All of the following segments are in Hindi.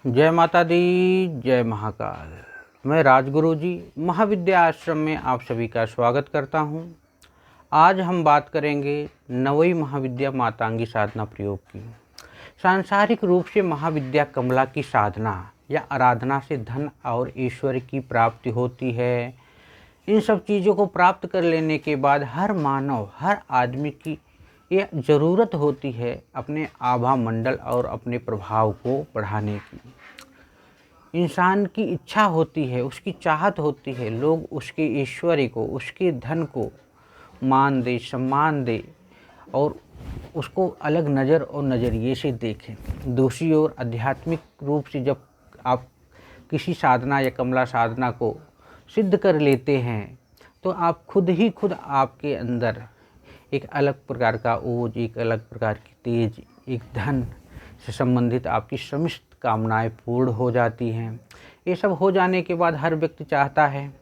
जय माता दी, जय महाकाल। मैं राजगुरु जी महाविद्या आश्रम में आप सभी का स्वागत करता हूं। आज हम बात करेंगे नवई महाविद्या मातांगी साधना प्रयोग की। सांसारिक रूप से महाविद्या कमला की साधना या आराधना से धन और ईश्वर की प्राप्ति होती है। इन सब चीज़ों को प्राप्त कर लेने के बाद हर मानव, हर आदमी की ये ज़रूरत होती है अपने आभा मंडल और अपने प्रभाव को बढ़ाने की। इंसान की इच्छा होती है, उसकी चाहत होती है, लोग उसके ऐश्वर्य को, उसके धन को मान दे, सम्मान दे और उसको अलग नज़र और नज़रिए से देखें। दूसरी ओर आध्यात्मिक रूप से जब आप किसी साधना या कमला साधना को सिद्ध कर लेते हैं तो आप खुद आपके अंदर एक अलग प्रकार का ओज, एक अलग प्रकार की तेज, एक धन से संबंधित आपकी समस्त कामनाएं पूर्ण हो जाती हैं। ये सब हो जाने के बाद हर व्यक्ति चाहता है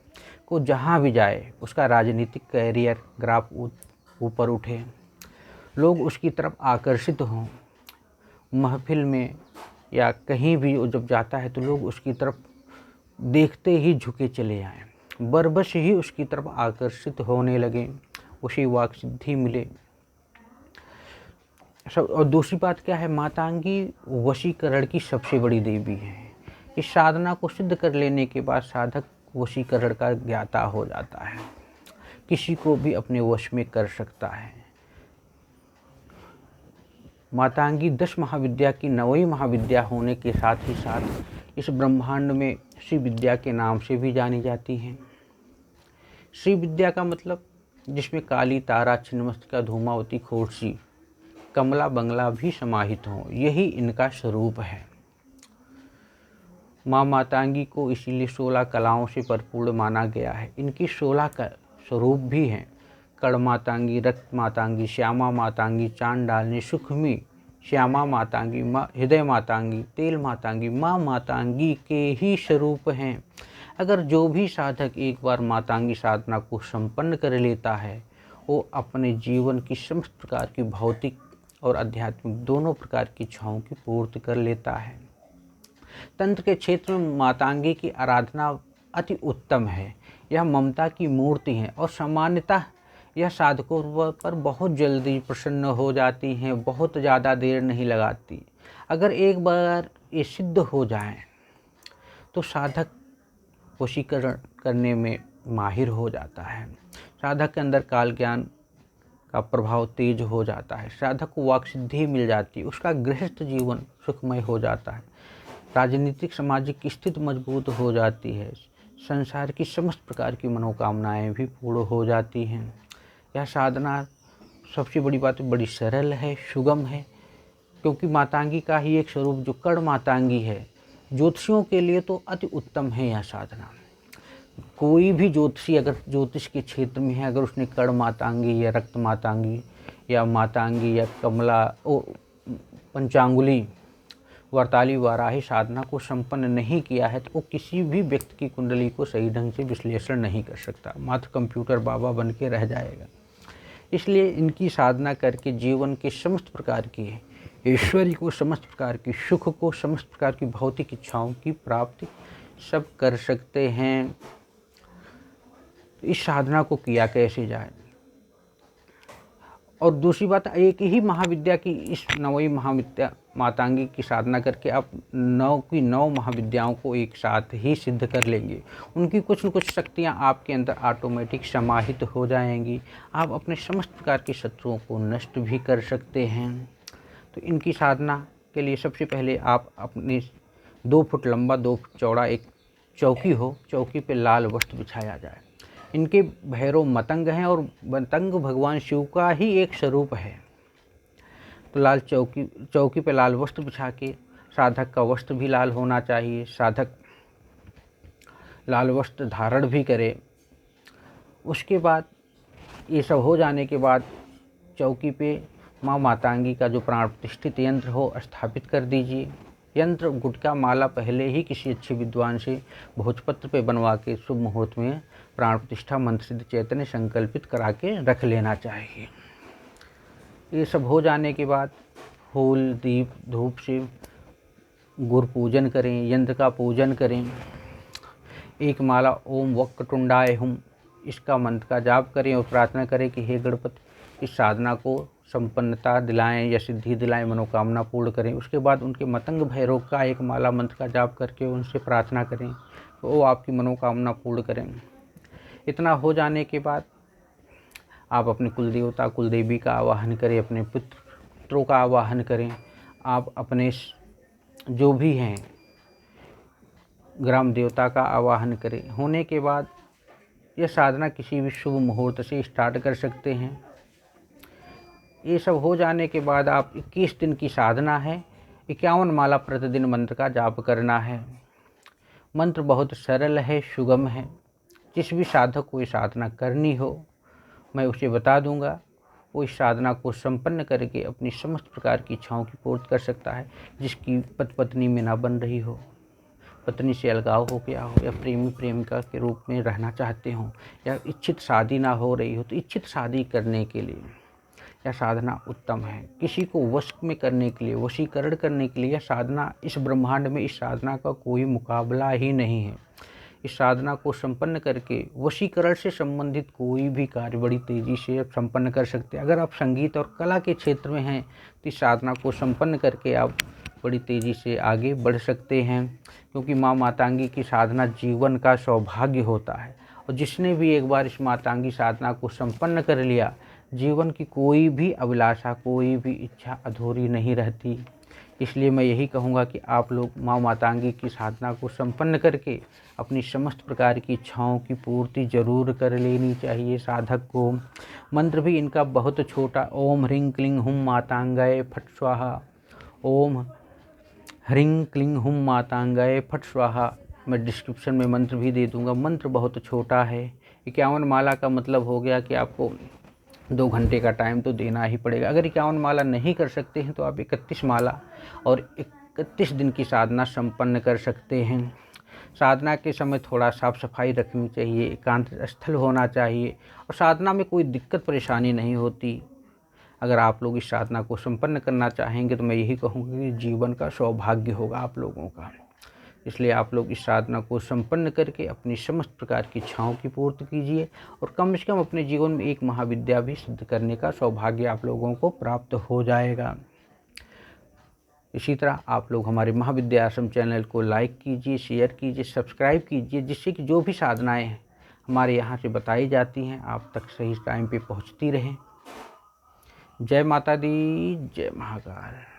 को जहाँ भी जाए उसका राजनीतिक कैरियर ग्राफ ऊपर उठे, लोग उसकी तरफ आकर्षित हों। महफिल में या कहीं भी वो जब जाता है तो लोग उसकी तरफ देखते ही झुके चले आएँ, बरबस ही उसकी तरफ आकर्षित होने लगें, उसी वाक सिद्धि मिले। सब। और दूसरी बात क्या है, मातांगी वशीकरण की सबसे बड़ी देवी है। इस साधना को सिद्ध कर लेने के बाद साधक वशीकरण का ज्ञाता हो जाता है, किसी को भी अपने वश में कर सकता है। मातांगी 10 महाविद्या की नवई महाविद्या होने के साथ ही साथ इस ब्रह्मांड में श्री विद्या के नाम से भी जानी जाती हैं। श्री विद्या का मतलब जिसमें काली, तारा, छिन्नमस्तिका, धूमावती, खोड़सी, कमला, बंगला भी समाहित हों, यही इनका स्वरूप है। माँ मातांगी को इसीलिए 16 कलाओं से परिपूर्ण माना गया है। इनकी 16 का स्वरूप भी हैं: कड़ मातांगी, रक्त मातांगी, श्यामा मातांगी, चांद डालनी, सुखमी, श्यामा मातांगी, हृदय मातांगी, तेल मातांगी। माँ मातांगी के ही स्वरूप हैं। अगर जो भी साधक एक बार मातांगी साधना को संपन्न कर लेता है वो अपने जीवन की समस्त प्रकार की भौतिक और आध्यात्मिक दोनों प्रकार की इच्छाओं की पूर्ति कर लेता है। तंत्र के क्षेत्र में मातांगी की आराधना अति उत्तम है। यह ममता की मूर्ति है और सामान्यतः यह साधकों पर बहुत जल्दी प्रसन्न हो जाती हैं, बहुत ज़्यादा देर नहीं लगाती। अगर एक बार ये सिद्ध हो जाए तो साधक वशीकरण करने में माहिर हो जाता है। साधक के अंदर काल ज्ञान का प्रभाव तेज हो जाता है, साधक को वाक सिद्धि मिल जाती है, उसका गृहस्थ जीवन सुखमय हो जाता है, राजनीतिक सामाजिक स्थिति मजबूत हो जाती है, संसार की समस्त प्रकार की मनोकामनाएं भी पूर्ण हो जाती हैं। यह साधना सबसे बड़ी बात बड़ी सरल है, सुगम है, क्योंकि मातांगी का ही एक स्वरूप जो कड़ मातांगी है, ज्योतिषियों के लिए तो अति उत्तम है यह साधना। कोई भी ज्योतिषी अगर ज्योतिष के क्षेत्र में है, अगर उसने कड़ मातांगी या रक्त मातांगी या मातांगी या कमला पंचांगुली वर्ताली वाराही साधना को संपन्न नहीं किया है तो वो किसी भी व्यक्ति की कुंडली को सही ढंग से विश्लेषण नहीं कर सकता, मात्र कंप्यूटर बाबा बन के रह जाएगा। इसलिए इनकी साधना करके जीवन के समस्त प्रकार की ऐश्वर्य को, समस्त प्रकार की सुख को, समस्त प्रकार की भौतिक इच्छाओं की प्राप्ति सब कर सकते हैं। इस साधना को किया कैसे जाए। और दूसरी बात, एक ही महाविद्या की इस नवई महाविद्या मातांगी की साधना करके आप 9 की 9 महाविद्याओं को एक साथ ही सिद्ध कर लेंगे। उनकी कुछ न कुछ शक्तियाँ आपके अंदर ऑटोमेटिक समाहित हो जाएंगी। आप अपने समस्त प्रकार के शत्रुओं को नष्ट भी कर सकते हैं। तो इनकी साधना के लिए सबसे पहले आप अपने 2 फुट लंबा 2 फुट चौड़ा एक चौकी हो, चौकी पे लाल वस्त्र बिछाया जाए। इनके भैरव मतंग हैं और मतंग भगवान शिव का ही एक स्वरूप है। तो लाल चौकी पे लाल वस्त्र बिछा के, साधक का वस्त्र भी लाल होना चाहिए, साधक लाल वस्त्र धारण भी करे। उसके बाद ये सब हो जाने के बाद चौकी पे माँ मातांगी का जो प्राण प्रतिष्ठित यंत्र हो स्थापित कर दीजिए। यंत्र, गुटका, माला पहले ही किसी अच्छे विद्वान से भोजपत्र पे बनवा के शुभ मुहूर्त में प्राण प्रतिष्ठा मंत्र सिद्ध चैतन्य संकल्पित करा के रख लेना चाहिए। ये सब हो जाने के बाद फूल, दीप, धूप से गुरु पूजन करें, यंत्र का पूजन करें। एक माला ओम वक्रतुंडाय हुम इसका मंत्र का जाप करें और प्रार्थना करें कि हे गणपति इस साधना को संपन्नता दिलाएं या सिद्धि दिलाएं, मनोकामना पूर्ण करें। उसके बाद उनके मतंग भैरव का एक माला मंत्र का जाप करके उनसे प्रार्थना करें तो वो आपकी मनोकामना पूर्ण करें। इतना हो जाने के बाद आप अपने कुल देवता कुल देवी का आवाहन करें, अपने पुत्रों का आवाहन करें। आप अपने जो भी हैं ग्राम देवता का आवाहन करें। होने के बाद यह साधना किसी भी शुभ मुहूर्त से स्टार्ट कर सकते हैं। ये सब हो जाने के बाद आप 21 दिन की साधना है, 51 माला प्रतिदिन मंत्र का जाप करना है। मंत्र बहुत सरल है, सुगम है। जिस भी साधक को ये साधना करनी हो मैं उसे बता दूंगा, वो इस साधना को संपन्न करके अपनी समस्त प्रकार की इच्छाओं की पूर्ति कर सकता है। जिसकी पति पत्नी में ना बन रही हो, पत्नी से अलगाव हो गया हो, या प्रेमी प्रेमिका के रूप में रहना चाहते हो, या इच्छित शादी ना हो रही हो, तो इच्छित शादी करने के लिए यह साधना उत्तम है। किसी को वश में करने के लिए, वशीकरण करने के लिए यह साधना, इस ब्रह्मांड में इस साधना का कोई मुकाबला ही नहीं है। इस साधना को संपन्न करके वशीकरण से संबंधित कोई भी कार्य बड़ी तेज़ी से आप संपन्न कर सकते हैं। अगर आप संगीत और कला के क्षेत्र में हैं तो इस साधना को संपन्न करके आप बड़ी तेज़ी से आगे बढ़ सकते हैं, क्योंकि माँ मातंगी की साधना जीवन का सौभाग्य होता है। और जिसने भी एक बार इस मातंगी साधना को संपन्न कर लिया, जीवन की कोई भी अभिलाषा, कोई भी इच्छा अधूरी नहीं रहती। इसलिए मैं यही कहूँगा कि आप लोग माँ मातंगी की साधना को संपन्न करके अपनी समस्त प्रकार की इच्छाओं की पूर्ति जरूर कर लेनी चाहिए साधक को। मंत्र भी इनका बहुत छोटा, ओम ह्रीं क्लीं हुम मातंगाय फट स्वाहा, ओम ह्रीं क्लीं हुम मातंगाय फट स्वाहा। मैं डिस्क्रिप्शन में मंत्र भी दे दूँगा। मंत्र बहुत छोटा है। 51 माला का मतलब हो गया कि आपको 2 घंटे का टाइम तो देना ही पड़ेगा। अगर 51 माला नहीं कर सकते हैं तो आप 31 माला और 31 दिन की साधना संपन्न कर सकते हैं। साधना के समय थोड़ा साफ सफाई रखनी चाहिए, एकांत स्थल होना चाहिए और साधना में कोई दिक्कत परेशानी नहीं होती। अगर आप लोग इस साधना को संपन्न करना चाहेंगे तो मैं यही कहूँगा कि जीवन का सौभाग्य होगा आप लोगों का। इसलिए आप लोग इस साधना को संपन्न करके अपनी समस्त प्रकार की इच्छाओं की पूर्ति कीजिए और कम से कम अपने जीवन में एक महाविद्या भी सिद्ध करने का सौभाग्य आप लोगों को प्राप्त हो जाएगा। इसी तरह आप लोग हमारे महाविद्या आश्रम चैनल को लाइक कीजिए, शेयर कीजिए, सब्सक्राइब कीजिए, जिससे कि जो भी साधनाएँ हैं हमारे यहाँ से बताई जाती हैं आप तक सही टाइम पे पहुँचती रहें। जय माता दी, जय महाकाल।